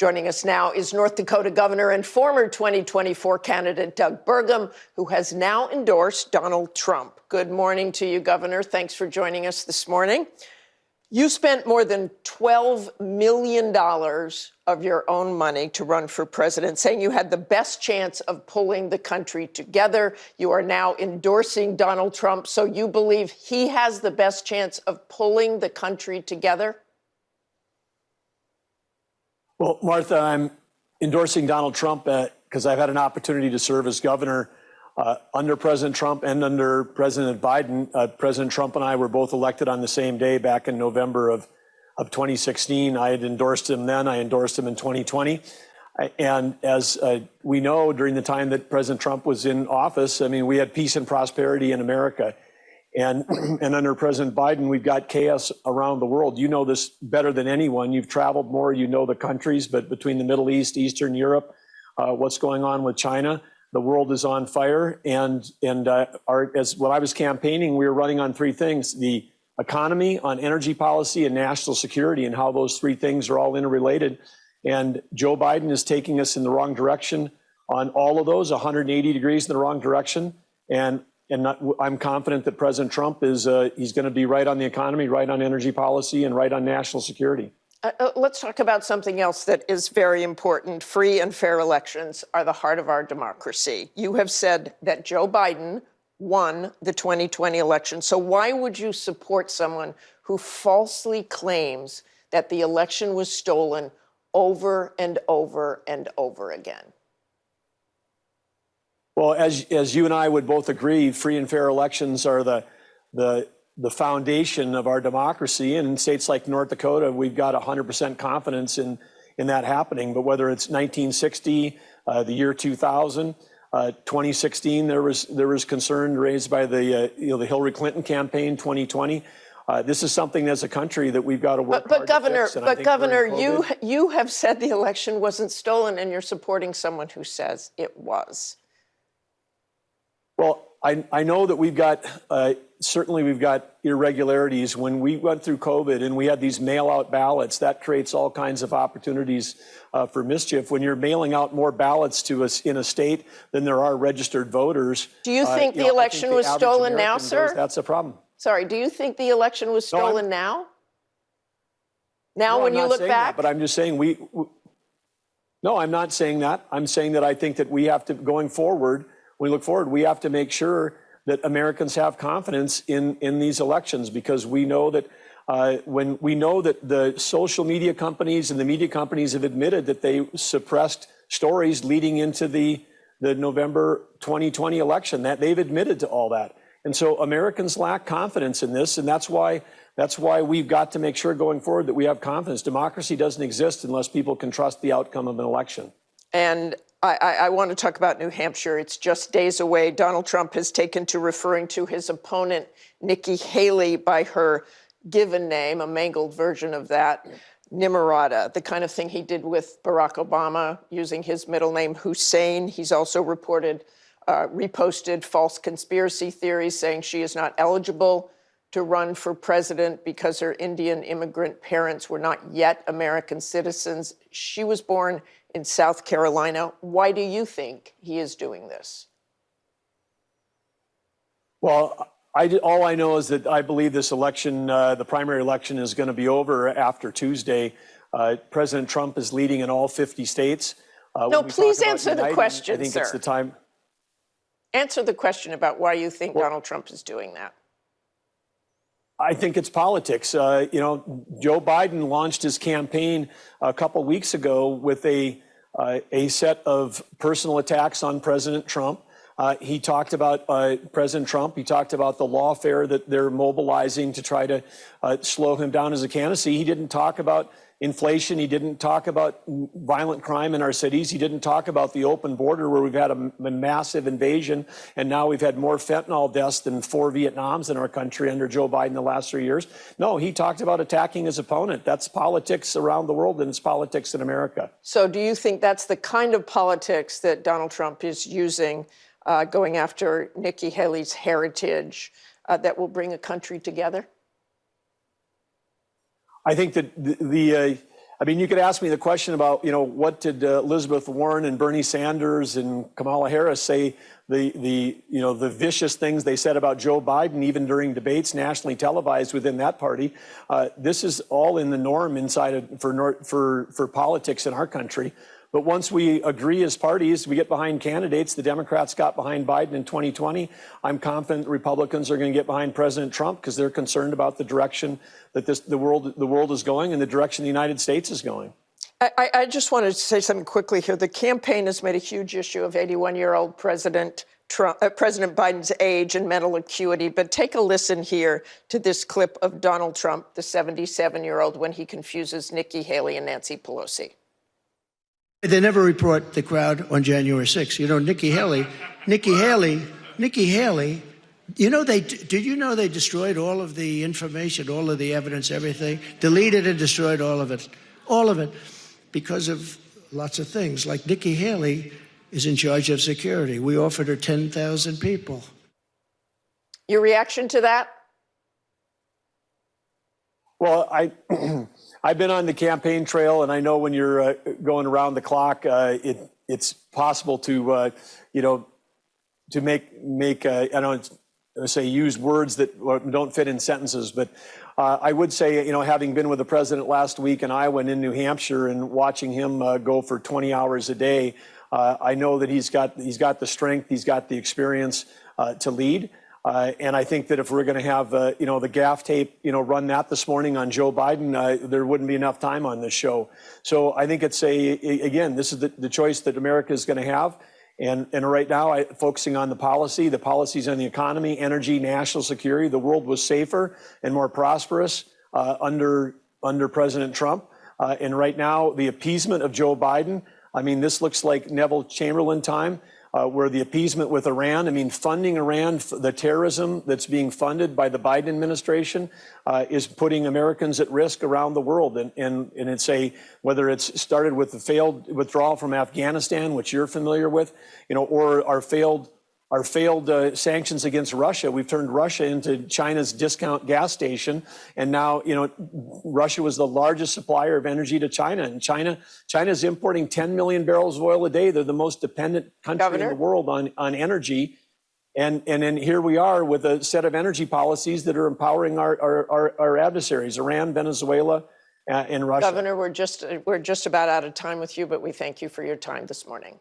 Joining us now is North Dakota Governor and former 2024 candidate Doug Burgum, who has now endorsed Donald Trump. Good morning to you, Governor. Thanks for joining us this morning. You spent more than $12 million of your own money to run for president, saying you had the best chance of pulling the country together. You are now endorsing Donald Trump, so you believe he has the best chance of pulling the country together? Well, Martha, I'm endorsing Donald Trump because I've had an opportunity to serve as governor under President Trump and under President Biden. President Trump and I were both elected on the same day back in November of 2016. I had endorsed him then. I endorsed him in 2020. And as we know, during the time that President Trump was in office, I mean, we had peace and prosperity in America. And under President Biden, we've got chaos around the world. You know this better than anyone. You've traveled more, you know the countries, but between the Middle East, Eastern Europe, what's going on with China, the world is on fire. As when I was campaigning, we were running on three things: the economy, on energy policy, and national security, and how those three things are all interrelated. And Joe Biden is taking us in the wrong direction on all of those, 180 degrees in the wrong direction. And I'm confident that President Trump is he's going to be right on the economy, right on energy policy, and right on national security. Let's talk about something else that is very important. Free and fair elections are the heart of our democracy. You have said that Joe Biden won the 2020 election. So why would you support someone who falsely claims that the election was stolen over and over and over again? Well, as you and I would both agree, free and fair elections are the foundation of our democracy. And in states like North Dakota, we've got 100% confidence in that happening. But whether it's 1960, the year 2000, 2016, there was concern raised by the Hillary Clinton campaign, 2020. This is something as a country that we've got to work hard to fix. But Governor, you have said the election wasn't stolen, and you're supporting someone who says it was. Well, I know that we've got, certainly we've got irregularities. When we went through COVID and we had these mail-out ballots, that creates all kinds of opportunities for mischief. When you're mailing out more ballots to us in a state than there are registered voters. Do you think the election was stolen now, sir? That's a problem. Sorry, do you think the election was stolen now? Now, when you look back? But I'm just saying no, I'm not saying that. I'm saying that I think that we have to, going forward, when we look forward, we have to make sure that Americans have confidence in these elections, because we know that when we know that the social media companies and the media companies have admitted that they suppressed stories leading into the November 2020 election, that they've admitted to all that. And so Americans lack confidence in this, and that's why we've got to make sure going forward that we have confidence. Democracy doesn't exist unless people can trust the outcome of an election. And I want to talk about New Hampshire. It's just days away. Donald Trump has taken to referring to his opponent, Nikki Haley, by her given name, a mangled version of that, Nimrata, the kind of thing he did with Barack Obama, using his middle name, Hussein. He's also reposted false conspiracy theories saying she is not eligible to run for president because her Indian immigrant parents were not yet American citizens. She was born in South Carolina. Why do you think he is doing this? Well, all I know is that I believe this election, the primary election, is going to be over after Tuesday. President Trump is leading in all 50 states. No, please answer the question, sir. I think sir. It's the time. Answer the question about why you think Donald Trump is doing that. I think it's politics. Joe Biden launched his campaign a couple weeks ago with a set of personal attacks on President Trump. He talked about President Trump. He talked about the lawfare that they're mobilizing to try to slow him down as a candidacy. He didn't talk about inflation. He didn't talk about violent crime in our cities. He didn't talk about the open border, where we've had a massive invasion, and now we've had more fentanyl deaths than 4 Vietnams in our country under Joe Biden the last 3 years. No, he talked about attacking his opponent. That's politics around the world, and it's politics in America. So do you think that's the kind of politics that Donald Trump is using, going after Nikki Haley's heritage, that will bring a country together? I think that I mean, you could ask me the question about, what did Elizabeth Warren and Bernie Sanders and Kamala Harris say, the vicious things they said about Joe Biden, even during debates nationally televised within that party. This is all in the norm for politics in our country. But once we agree as parties, we get behind candidates. The Democrats got behind Biden in 2020. I'm confident Republicans are going to get behind President Trump because they're concerned about the direction that the world is going and the direction the United States is going. I just wanted to say something quickly here. The campaign has made a huge issue of 81-year-old President Biden's age and mental acuity. But take a listen here to this clip of Donald Trump, the 77-year-old, when he confuses Nikki Haley and Nancy Pelosi. They never report the crowd on January 6th. Nikki Haley, did you know they destroyed all of the information, all of the evidence, everything? Deleted and destroyed all of it, because of lots of things. Like Nikki Haley is in charge of security. We offered her 10,000 people. Your reaction to that? Well, I've been on the campaign trail, and I know when you're going around the clock, it's possible to make I don't say use words that don't fit in sentences, but I would say, having been with the president last week in Iowa and in New Hampshire and watching him go for 20 hours a day, I know that he's got the strength, he's got the experience to lead. And I think that if we're going to have, the gaff tape, run that this morning on Joe Biden, there wouldn't be enough time on this show. So I think it's again, this is the choice that America is going to have. And right now, focusing on the policies on the economy, energy, national security, the world was safer and more prosperous under President Trump. And right now, the appeasement of Joe Biden, I mean, this looks like Neville Chamberlain time. Where the appeasement with Iran, funding Iran, the terrorism that's being funded by the Biden administration is putting Americans at risk around the world. And it's whether it's started with the failed withdrawal from Afghanistan, which you're familiar with, or our failed sanctions against Russia. We've turned Russia into China's discount gas station. And now, Russia was the largest supplier of energy to China. And China's importing 10 million barrels of oil a day. They're the most dependent country in the world on energy. And then here we are with a set of energy policies that are empowering our adversaries, Iran, Venezuela, and Russia. Governor, we're just about out of time with you, but we thank you for your time this morning.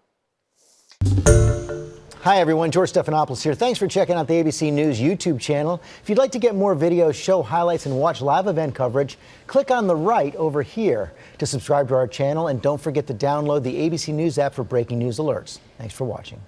Hi, everyone. George Stephanopoulos here. Thanks for checking out the ABC News YouTube channel. If you'd like to get more videos, show highlights, and watch live event coverage, click on the right over here to subscribe to our channel. And don't forget to download the ABC News app for breaking news alerts. Thanks for watching.